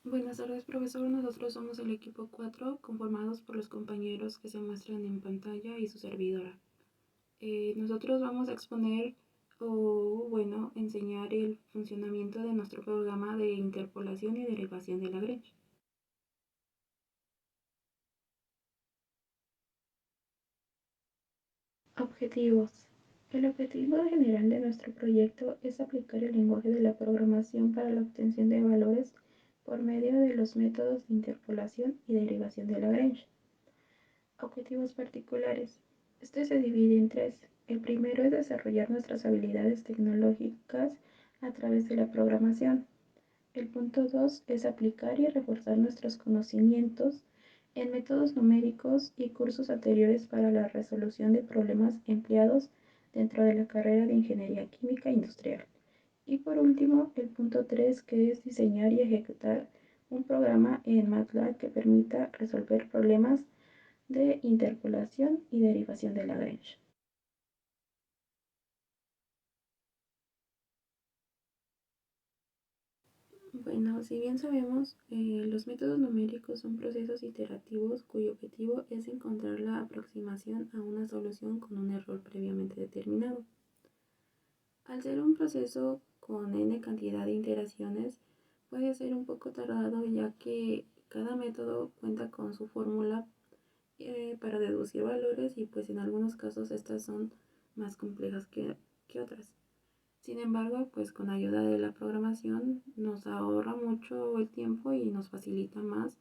Buenas tardes, profesor. Nosotros somos el equipo 4, conformados por los compañeros que se muestran en pantalla y su servidora. Nosotros vamos a exponer enseñar el funcionamiento de nuestro programa de interpolación y derivación de Lagrange. Objetivos. El objetivo general de nuestro proyecto es aplicar el lenguaje de la programación para la obtención de valores por medio de los métodos de interpolación y derivación de Lagrange. Objetivos particulares. Este se divide en tres. El primero es desarrollar nuestras habilidades tecnológicas a través de la programación. El punto 2 es aplicar y reforzar nuestros conocimientos en métodos numéricos y cursos anteriores para la resolución de problemas empleados dentro de la carrera de Ingeniería Química Industrial. Y por último, el punto 3, que es diseñar y ejecutar un programa en MATLAB que permita resolver problemas de interpolación y derivación de Lagrange. Bueno, si bien sabemos, los métodos numéricos son procesos iterativos cuyo objetivo es encontrar la aproximación a una solución con un error previamente determinado. Al ser un proceso con n cantidad de iteraciones, puede ser un poco tardado ya que cada método cuenta con su fórmula para deducir valores y pues en algunos casos estas son más complejas que otras. Sin embargo, pues con ayuda de la programación nos ahorra mucho el tiempo y nos facilita más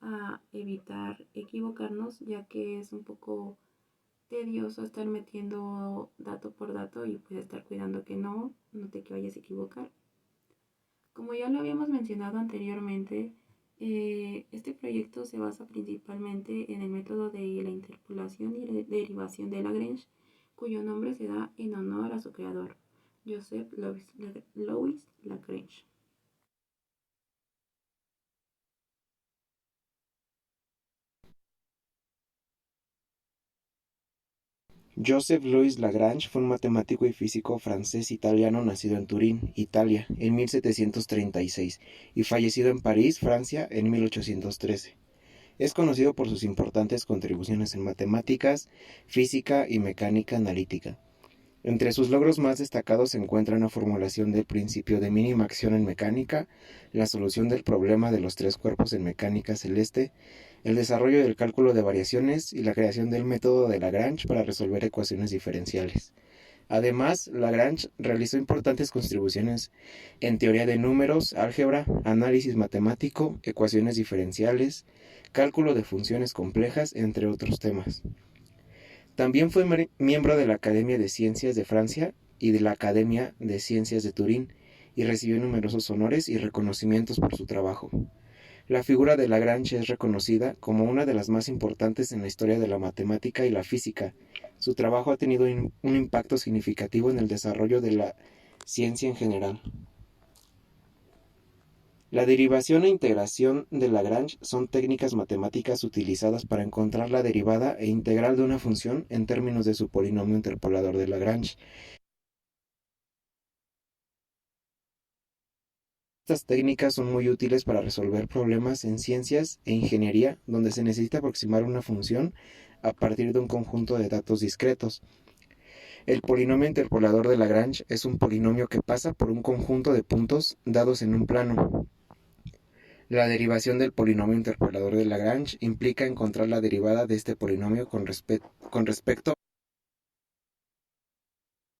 a evitar equivocarnos, ya que es un poco tedioso estar metiendo dato por dato y pues estar cuidando que no te que vayas a equivocar. Como ya lo habíamos mencionado anteriormente, este proyecto se basa principalmente en el método de la interpolación y derivación de Lagrange, cuyo nombre se da en honor a su creador, Joseph Louis Lagrange. Joseph Louis Lagrange fue un matemático y físico francés-italiano nacido en Turín, Italia, en 1736 y fallecido en París, Francia, en 1813. Es conocido por sus importantes contribuciones en matemáticas, física y mecánica analítica. Entre sus logros más destacados se encuentran la formulación del principio de mínima acción en mecánica, la solución del problema de los tres cuerpos en mecánica celeste, el desarrollo del cálculo de variaciones y la creación del método de Lagrange para resolver ecuaciones diferenciales. Además, Lagrange realizó importantes contribuciones en teoría de números, álgebra, análisis matemático, ecuaciones diferenciales, cálculo de funciones complejas, entre otros temas. También fue miembro de la Academia de Ciencias de Francia y de la Academia de Ciencias de Turín, y recibió numerosos honores y reconocimientos por su trabajo. La figura de Lagrange es reconocida como una de las más importantes en la historia de la matemática y la física. Su trabajo ha tenido un impacto significativo en el desarrollo de la ciencia en general. La derivación e integración de Lagrange son técnicas matemáticas utilizadas para encontrar la derivada e integral de una función en términos de su polinomio interpolador de Lagrange. Estas técnicas son muy útiles para resolver problemas en ciencias e ingeniería donde se necesita aproximar una función a partir de un conjunto de datos discretos. El polinomio interpolador de Lagrange es un polinomio que pasa por un conjunto de puntos dados en un plano. La derivación del polinomio interpolador de Lagrange implica encontrar la derivada de este polinomio con respecto a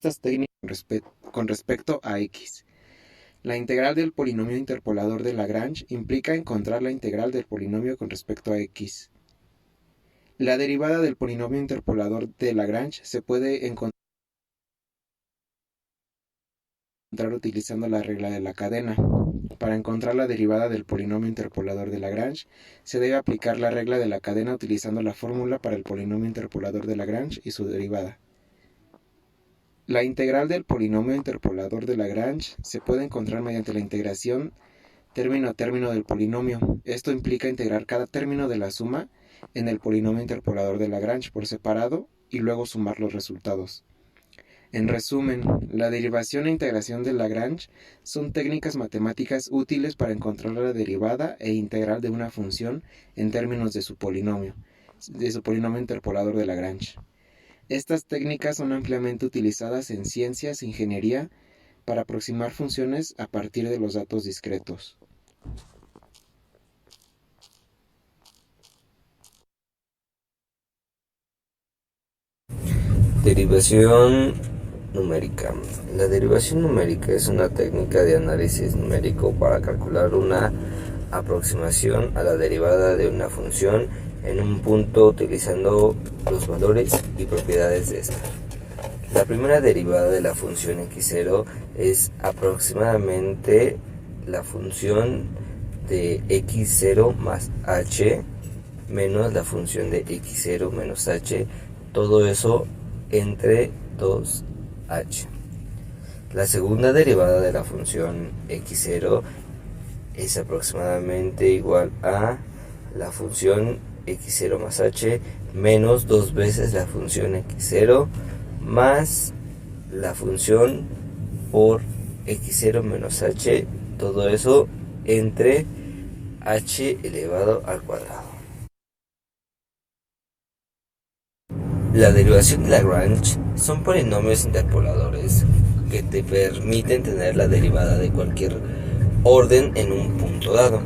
estas técnicas con respecto a x. La integral del polinomio interpolador de Lagrange implica encontrar la integral del polinomio con respecto a x. La derivada del polinomio interpolador de Lagrange se puede encontrar utilizando la regla de la cadena. Para encontrar la derivada del polinomio interpolador de Lagrange, se debe aplicar la regla de la cadena utilizando la fórmula para el polinomio interpolador de Lagrange y su derivada. La integral del polinomio interpolador de Lagrange se puede encontrar mediante la integración término a término del polinomio. Esto implica integrar cada término de la suma en el polinomio interpolador de Lagrange por separado y luego sumar los resultados. En resumen, la derivación e integración de Lagrange son técnicas matemáticas útiles para encontrar la derivada e integral de una función en términos de su polinomio interpolador de Lagrange. Estas técnicas son ampliamente utilizadas en ciencias e ingeniería para aproximar funciones a partir de los datos discretos. Derivación numérica. La derivación numérica es una técnica de análisis numérico para calcular una aproximación a la derivada de una función en un punto utilizando los valores y propiedades de esta. La primera derivada de la función x0 es aproximadamente la función de x0 más h menos la función de x0 menos h, todo eso entre 2h. La segunda derivada de la función x0 es aproximadamente igual a la función x0 más h menos 2 veces la función x0 más la función por x0 menos h, todo eso entre h elevado al cuadrado. La derivación de Lagrange son polinomios interpoladores que te permiten tener la derivada de cualquier orden en un punto dado.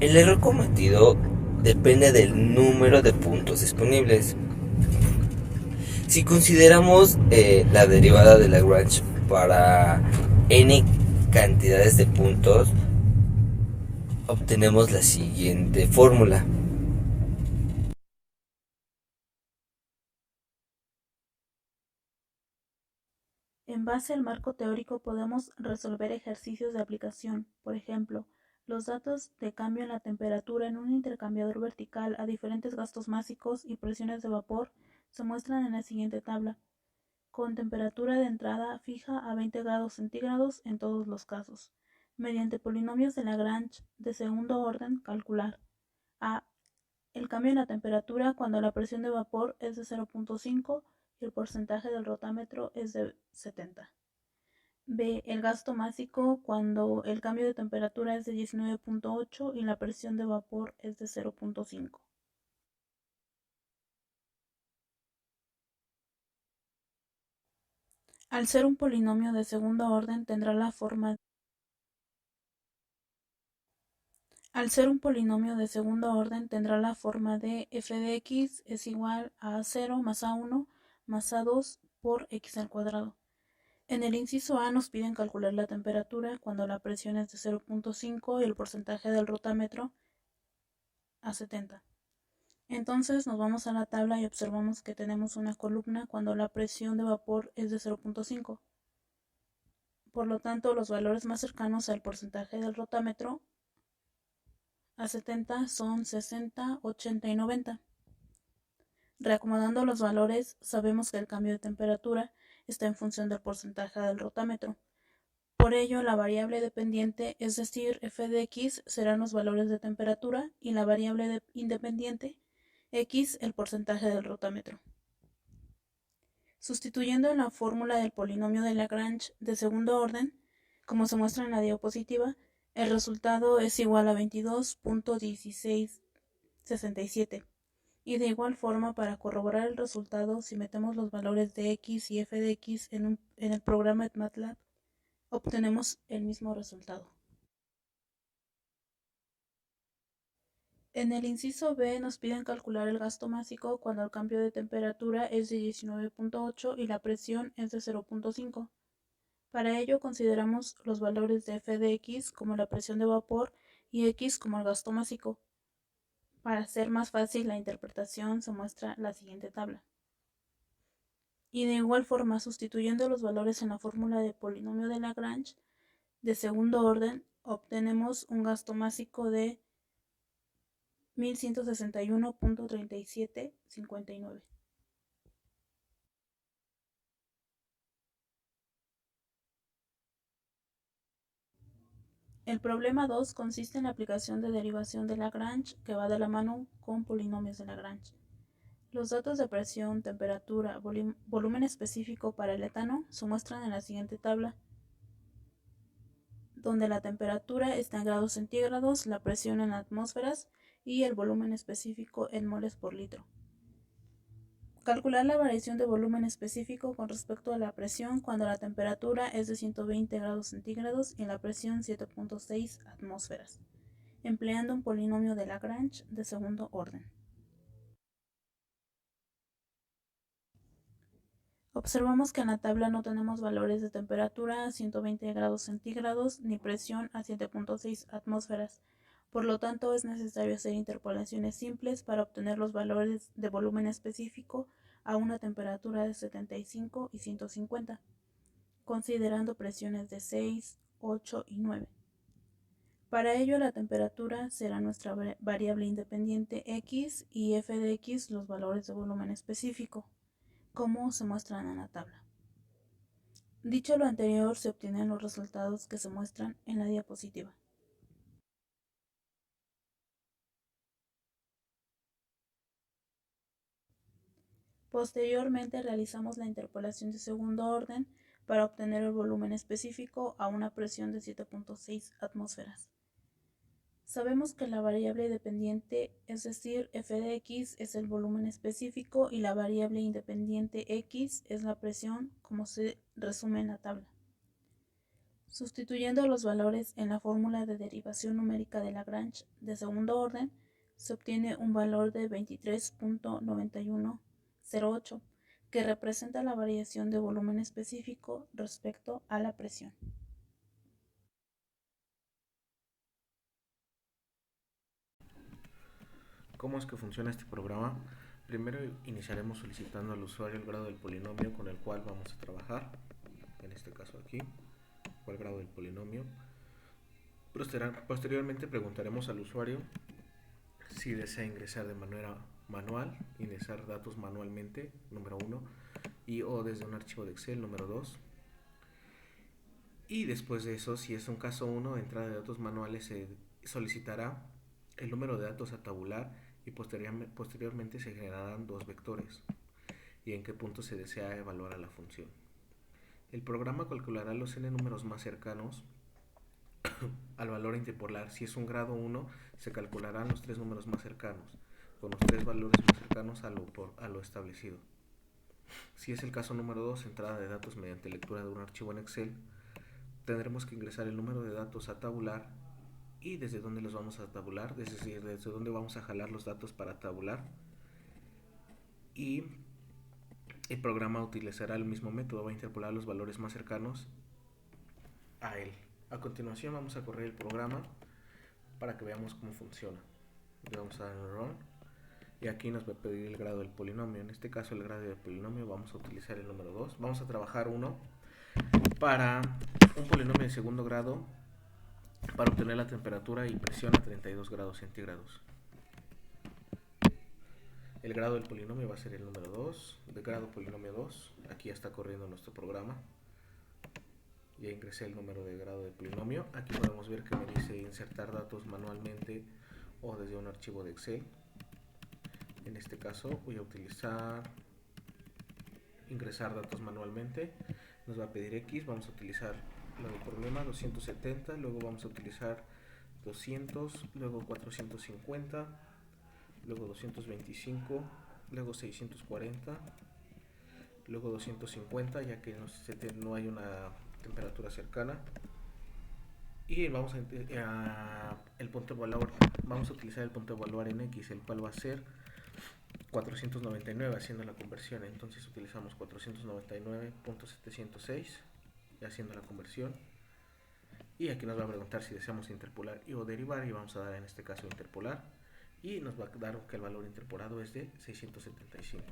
El error cometido depende del número de puntos disponibles. Si consideramos la derivada de Lagrange para n cantidades de puntos, obtenemos la siguiente fórmula. En base al marco teórico podemos resolver ejercicios de aplicación. Por ejemplo, los datos de cambio en la temperatura en un intercambiador vertical a diferentes gastos másicos y presiones de vapor se muestran en la siguiente tabla, con temperatura de entrada fija a 20 grados centígrados en todos los casos. Mediante polinomios de Lagrange de segundo orden, calcular a. El cambio en la temperatura cuando la presión de vapor es de 0.5 y el porcentaje del rotámetro es de 70. B. El gasto másico cuando el cambio de temperatura es de 19.8 y la presión de vapor es de 0.5. Al ser un polinomio de segundo orden tendrá la forma de f de x es igual a a0 más a1 más a2 por x al cuadrado. En el inciso A nos piden calcular la temperatura cuando la presión es de 0.5 y el porcentaje del rotámetro a 70. Entonces nos vamos a la tabla y observamos que tenemos una columna cuando la presión de vapor es de 0.5. Por lo tanto, los valores más cercanos al porcentaje del rotámetro a 70 son 60, 80 y 90. Reacomodando los valores, sabemos que el cambio de temperatura está en función del porcentaje del rotámetro. Por ello, la variable dependiente, es decir, f de x, serán los valores de temperatura y la variable independiente, x, el porcentaje del rotámetro. Sustituyendo en la fórmula del polinomio de Lagrange de segundo orden, como se muestra en la diapositiva, el resultado es igual a 22.1667. Y de igual forma, para corroborar el resultado, si metemos los valores de x y f de x en el programa de MATLAB, obtenemos el mismo resultado. En el inciso B nos piden calcular el gasto másico cuando el cambio de temperatura es de 19.8 y la presión es de 0.5. Para ello consideramos los valores de f de x como la presión de vapor y x como el gasto másico. Para hacer más fácil la interpretación se muestra la siguiente tabla. Y de igual forma, sustituyendo los valores en la fórmula del polinomio de Lagrange de segundo orden, obtenemos un gasto másico de 1161.3759. El problema 2 consiste en la aplicación de derivación de Lagrange que va de la mano con polinomios de Lagrange. Los datos de presión, temperatura, volumen específico para el etano se muestran en la siguiente tabla, donde la temperatura está en grados centígrados, la presión en atmósferas y el volumen específico en moles por litro. Calcular la variación de volumen específico con respecto a la presión cuando la temperatura es de 120 grados centígrados y la presión 7.6 atmósferas, empleando un polinomio de Lagrange de segundo orden. Observamos que en la tabla no tenemos valores de temperatura a 120 grados centígrados ni presión a 7.6 atmósferas. Por lo tanto, es necesario hacer interpolaciones simples para obtener los valores de volumen específico a una temperatura de 75 y 150, considerando presiones de 6, 8 y 9. Para ello, la temperatura será nuestra variable independiente x y f de x los valores de volumen específico, como se muestran en la tabla. Dicho lo anterior, se obtienen los resultados que se muestran en la diapositiva. Posteriormente realizamos la interpolación de segundo orden para obtener el volumen específico a una presión de 7.6 atmósferas. Sabemos que la variable dependiente, es decir, f de x, es el volumen específico y la variable independiente x es la presión, como se resume en la tabla. Sustituyendo los valores en la fórmula de derivación numérica de Lagrange de segundo orden, se obtiene un valor de 23.9108, que representa la variación de volumen específico respecto a la presión. ¿Cómo es que funciona este programa? Primero iniciaremos solicitando al usuario el grado del polinomio con el cual vamos a trabajar, en este caso aquí, el grado del polinomio. Posteriormente preguntaremos al usuario si desea ingresar de manera manual, ingresar datos manualmente, número 1, y o desde un archivo de Excel, número 2. Y después de eso, si es un caso 1, entrada de datos manuales, se solicitará el número de datos a tabular y posteriormente se generarán dos vectores y en qué punto se desea evaluar a la función. El programa calculará los n números más cercanos al valor a interpolar. Si es un grado 1, se calcularán los tres números más cercanos, con los tres valores más cercanos a lo establecido. Si es el caso número 2, entrada de datos mediante lectura de un archivo en Excel, tendremos que ingresar el número de datos a tabular y desde dónde los vamos a tabular, es decir, desde dónde vamos a jalar los datos para tabular. Y el programa utilizará el mismo método, va a interpolar los valores más cercanos a él. A continuación vamos a correr el programa para que veamos cómo funciona. Le vamos a dar en Run y aquí nos va a pedir el grado del polinomio. En este caso el grado del polinomio vamos a utilizar el número 2. Vamos a trabajar uno para un polinomio de segundo grado para obtener la temperatura y presión a 32 grados centígrados. El grado del polinomio va a ser el número 2, de grado polinomio 2. Aquí ya está corriendo nuestro programa. Ya ingresé el número de grado del polinomio. Aquí podemos ver que me dice insertar datos manualmente o desde un archivo de Excel. En este caso voy a utilizar ingresar datos manualmente. Nos va a pedir X, vamos a utilizar lo del problema, 270, luego vamos a utilizar 200, luego 450, luego 225, luego 640, luego 250, ya que no hay una temperatura cercana. Y vamos el punto de evaluar, vamos a utilizar el punto de evaluar en X, el cual va a ser 499 haciendo la conversión. Entonces utilizamos 499.706 haciendo la conversión. Y aquí nos va a preguntar si deseamos interpolar y o derivar, y vamos a dar en este caso interpolar y nos va a dar que el valor interpolado es de 675.